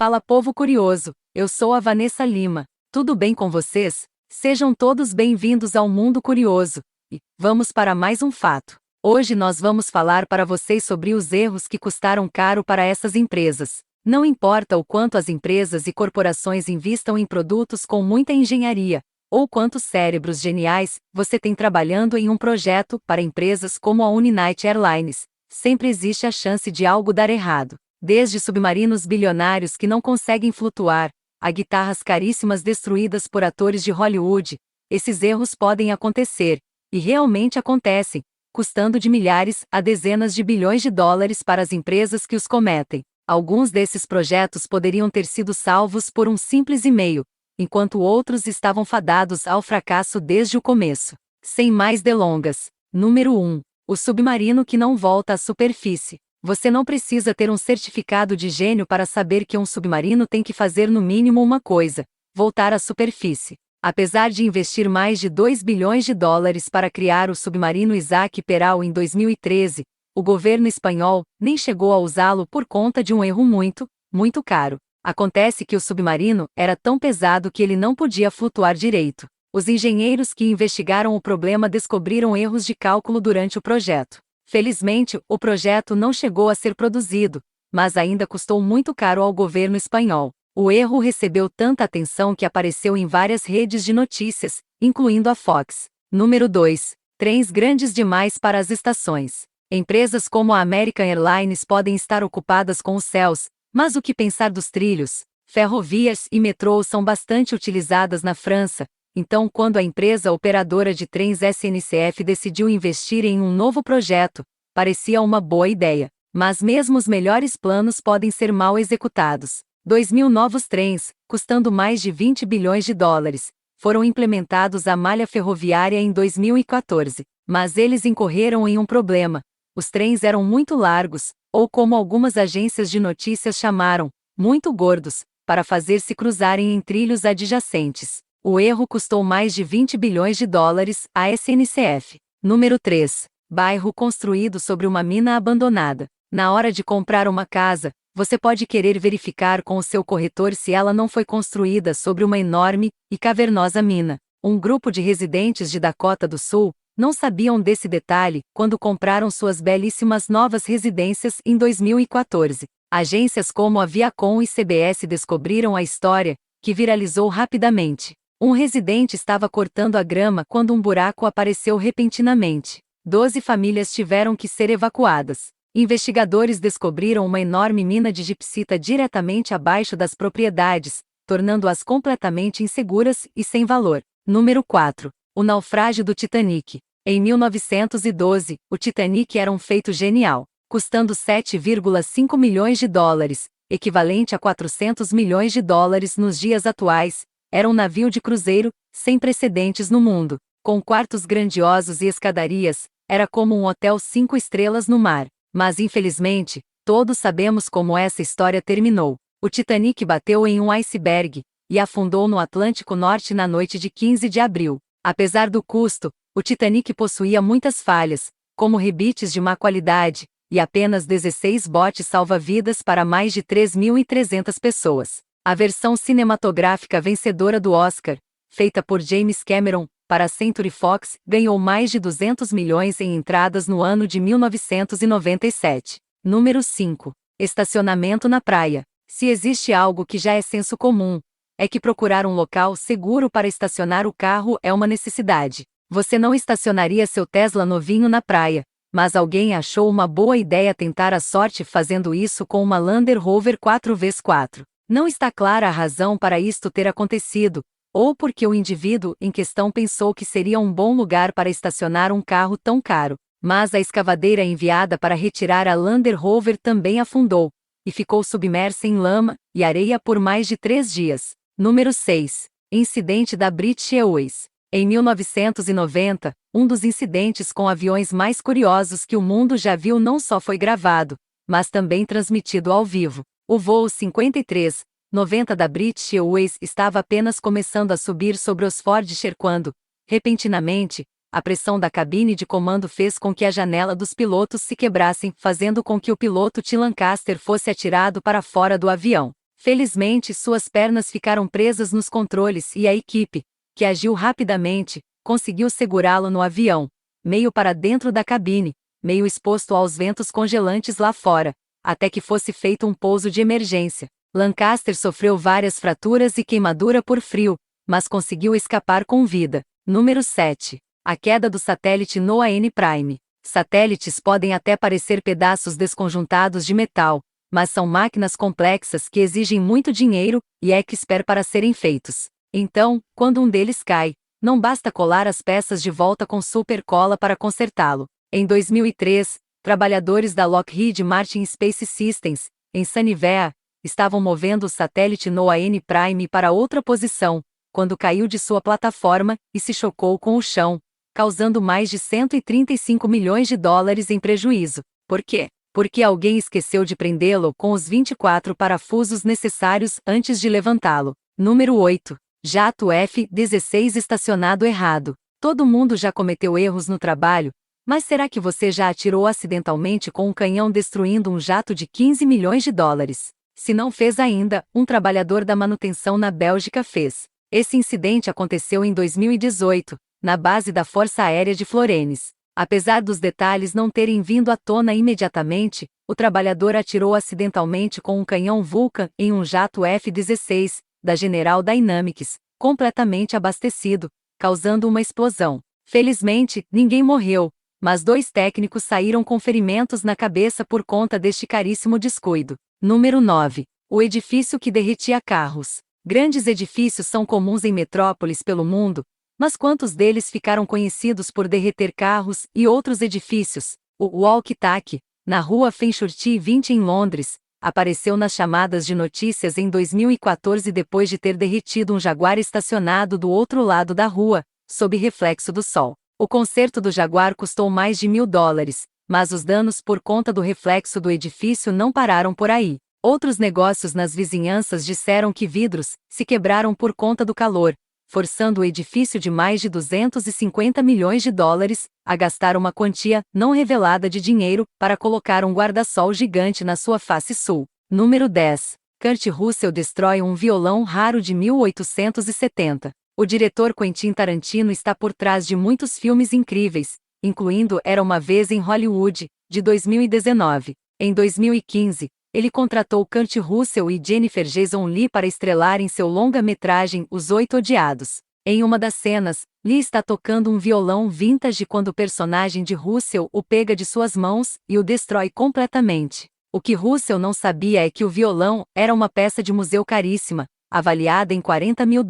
Fala povo curioso, eu sou a Vanessa Lima. Tudo bem com vocês? Sejam todos bem-vindos ao Mundo Curioso. E vamos para mais um fato. Hoje nós vamos falar para vocês sobre os erros que custaram caro para essas empresas. Não importa o quanto as empresas e corporações investam em produtos com muita engenharia, ou quantos cérebros geniais você tem trabalhando em um projeto para empresas como a United Airlines, sempre existe a chance de algo dar errado. Desde submarinos bilionários que não conseguem flutuar, a guitarras caríssimas destruídas por atores de Hollywood, esses erros podem acontecer, e realmente acontecem, custando de milhares a dezenas de bilhões de dólares para as empresas que os cometem. Alguns desses projetos poderiam ter sido salvos por um simples e-mail, enquanto outros estavam fadados ao fracasso desde o começo. Sem mais delongas. Número 1. O submarino que não volta à superfície. Você não precisa ter um certificado de gênio para saber que um submarino tem que fazer no mínimo uma coisa: voltar à superfície. Apesar de investir mais de 2 bilhões de dólares para criar o submarino Isaac Peral em 2013, o governo espanhol nem chegou a usá-lo por conta de um erro muito caro. Acontece que o submarino era tão pesado que ele não podia flutuar direito. Os engenheiros que investigaram o problema descobriram erros de cálculo durante o projeto. Felizmente, o projeto não chegou a ser produzido, mas ainda custou muito caro ao governo espanhol. O erro recebeu tanta atenção que apareceu em várias redes de notícias, incluindo a Fox. Número 2. Trens grandes demais para as estações. Empresas como a American Airlines podem estar ocupadas com os céus, mas o que pensar dos trilhos? Ferrovias e metrôs são bastante utilizadas na França. Então, quando a empresa operadora de trens SNCF decidiu investir em um novo projeto, parecia uma boa ideia. Mas mesmo os melhores planos podem ser mal executados. 2.000 novos trens, custando mais de 20 bilhões de dólares, foram implementados à malha ferroviária em 2014. Mas eles incorreram em um problema. Os trens eram muito largos, ou como algumas agências de notícias chamaram, muito gordos, para fazer-se cruzarem em trilhos adjacentes. O erro custou mais de 20 bilhões de dólares à SNCF. Número 3. Bairro construído sobre uma mina abandonada. Na hora de comprar uma casa, você pode querer verificar com o seu corretor se ela não foi construída sobre uma enorme e cavernosa mina. Um grupo de residentes de Dakota do Sul não sabiam desse detalhe quando compraram suas belíssimas novas residências em 2014. Agências como a Viacom e CBS descobriram a história, que viralizou rapidamente. Um residente estava cortando a grama quando um buraco apareceu repentinamente. 12 famílias tiveram que ser evacuadas. Investigadores descobriram uma enorme mina de gipsita diretamente abaixo das propriedades, tornando-as completamente inseguras e sem valor. Número 4. O naufrágio do Titanic. Em 1912, o Titanic era um feito genial, custando 7,5 milhões de dólares, equivalente a 400 milhões de dólares nos dias atuais. Era um navio de cruzeiro, sem precedentes no mundo, com quartos grandiosos e escadarias, era como um hotel 5 estrelas no mar. Mas infelizmente, todos sabemos como essa história terminou. O Titanic bateu em um iceberg, e afundou no Atlântico Norte na noite de 15 de abril. Apesar do custo, o Titanic possuía muitas falhas, como rebites de má qualidade, e apenas 16 botes salva-vidas para mais de 3.300 pessoas. A versão cinematográfica vencedora do Oscar, feita por James Cameron, para a Century Fox, ganhou mais de 200 milhões em entradas no ano de 1997. Número 5. Estacionamento na praia. Se existe algo que já é senso comum, é que procurar um local seguro para estacionar o carro é uma necessidade. Você não estacionaria seu Tesla novinho na praia, mas alguém achou uma boa ideia tentar a sorte fazendo isso com uma Land Rover 4x4. Não está clara a razão para isto ter acontecido, ou porque o indivíduo em questão pensou que seria um bom lugar para estacionar um carro tão caro, mas a escavadeira enviada para retirar a Land Rover também afundou, e ficou submersa em lama e areia por mais de 3 dias. Número 6. Incidente da British Airways. Em 1990, um dos incidentes com aviões mais curiosos que o mundo já viu não só foi gravado, mas também transmitido ao vivo. O voo 5390 da British Airways estava apenas começando a subir sobre os Fordshire quando, repentinamente, a pressão da cabine de comando fez com que a janela dos pilotos se quebrassem, fazendo com que o piloto T. Lancaster fosse atirado para fora do avião. Felizmente, suas pernas ficaram presas nos controles e a equipe, que agiu rapidamente, conseguiu segurá-lo no avião, meio para dentro da cabine, meio exposto aos ventos congelantes lá fora, até que fosse feito um pouso de emergência. Lancaster sofreu várias fraturas e queimadura por frio, mas conseguiu escapar com vida. Número 7. A queda do satélite Noah N. Prime. Satélites podem até parecer pedaços desconjuntados de metal, mas são máquinas complexas que exigem muito dinheiro e expert para serem feitos. Então, quando um deles cai, não basta colar as peças de volta com super cola para consertá-lo. Em 2003, trabalhadores da Lockheed Martin Space Systems, em Sunnyvale, estavam movendo o satélite Noah N. Prime para outra posição, quando caiu de sua plataforma e se chocou com o chão, causando mais de 135 milhões de dólares em prejuízo. Por quê? Porque alguém esqueceu de prendê-lo com os 24 parafusos necessários antes de levantá-lo. Número 8. Jato F-16 estacionado errado. Todo mundo já cometeu erros no trabalho, mas será que você já atirou acidentalmente com um canhão destruindo um jato de 15 milhões de dólares? Se não fez ainda, um trabalhador da manutenção na Bélgica fez. Esse incidente aconteceu em 2018, na base da Força Aérea de Florence. Apesar dos detalhes não terem vindo à tona imediatamente, o trabalhador atirou acidentalmente com um canhão Vulcan em um jato F-16, da General Dynamics, completamente abastecido, causando uma explosão. Felizmente, ninguém morreu, mas 2 técnicos saíram com ferimentos na cabeça por conta deste caríssimo descuido. Número 9. O edifício que derretia carros. Grandes edifícios são comuns em metrópoles pelo mundo, mas quantos deles ficaram conhecidos por derreter carros e outros edifícios? O walkie-talkie, na rua Fenchurch 20 em Londres, apareceu nas chamadas de notícias em 2014 depois de ter derretido um Jaguar estacionado do outro lado da rua, sob reflexo do sol. O conserto do Jaguar custou mais de $1.000, mas os danos por conta do reflexo do edifício não pararam por aí. Outros negócios nas vizinhanças disseram que vidros se quebraram por conta do calor, forçando o edifício de mais de 250 milhões de dólares a gastar uma quantia não revelada de dinheiro para colocar um guarda-sol gigante na sua face sul. Número 10. Kurt Russell destrói um violão raro de 1870. O diretor Quentin Tarantino está por trás de muitos filmes incríveis, incluindo Era uma Vez em Hollywood, de 2019. Em 2015, ele contratou Kurt Russell e Jennifer Jason Leigh para estrelar em seu longa-metragem Os Oito Odiados. Em uma das cenas, Leigh está tocando um violão vintage quando o personagem de Russell o pega de suas mãos e o destrói completamente. O que Russell não sabia é que o violão era uma peça de museu caríssima, avaliada em $40 mil.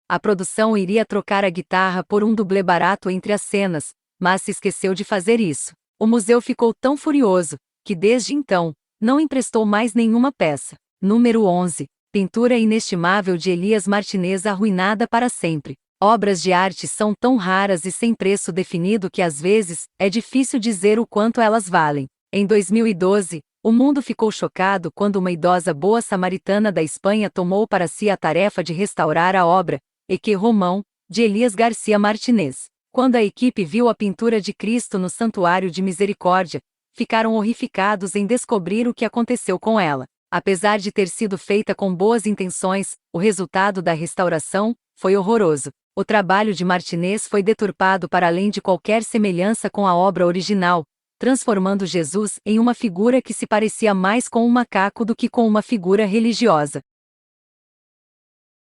A produção iria trocar a guitarra por um dublê barato entre as cenas, mas se esqueceu de fazer isso. O museu ficou tão furioso, que desde então, não emprestou mais nenhuma peça. Número 11. Pintura inestimável de Elias Martinez arruinada para sempre. Obras de arte são tão raras e sem preço definido que às vezes, é difícil dizer o quanto elas valem. Em 2012, o mundo ficou chocado quando uma idosa boa samaritana da Espanha tomou para si a tarefa de restaurar a obra, Eque Romão, de Elias Garcia Martinez. Quando a equipe viu a pintura de Cristo no Santuário de Misericórdia, ficaram horrificados em descobrir o que aconteceu com ela. Apesar de ter sido feita com boas intenções, o resultado da restauração foi horroroso. O trabalho de Martinez foi deturpado para além de qualquer semelhança com a obra original, transformando Jesus em uma figura que se parecia mais com um macaco do que com uma figura religiosa.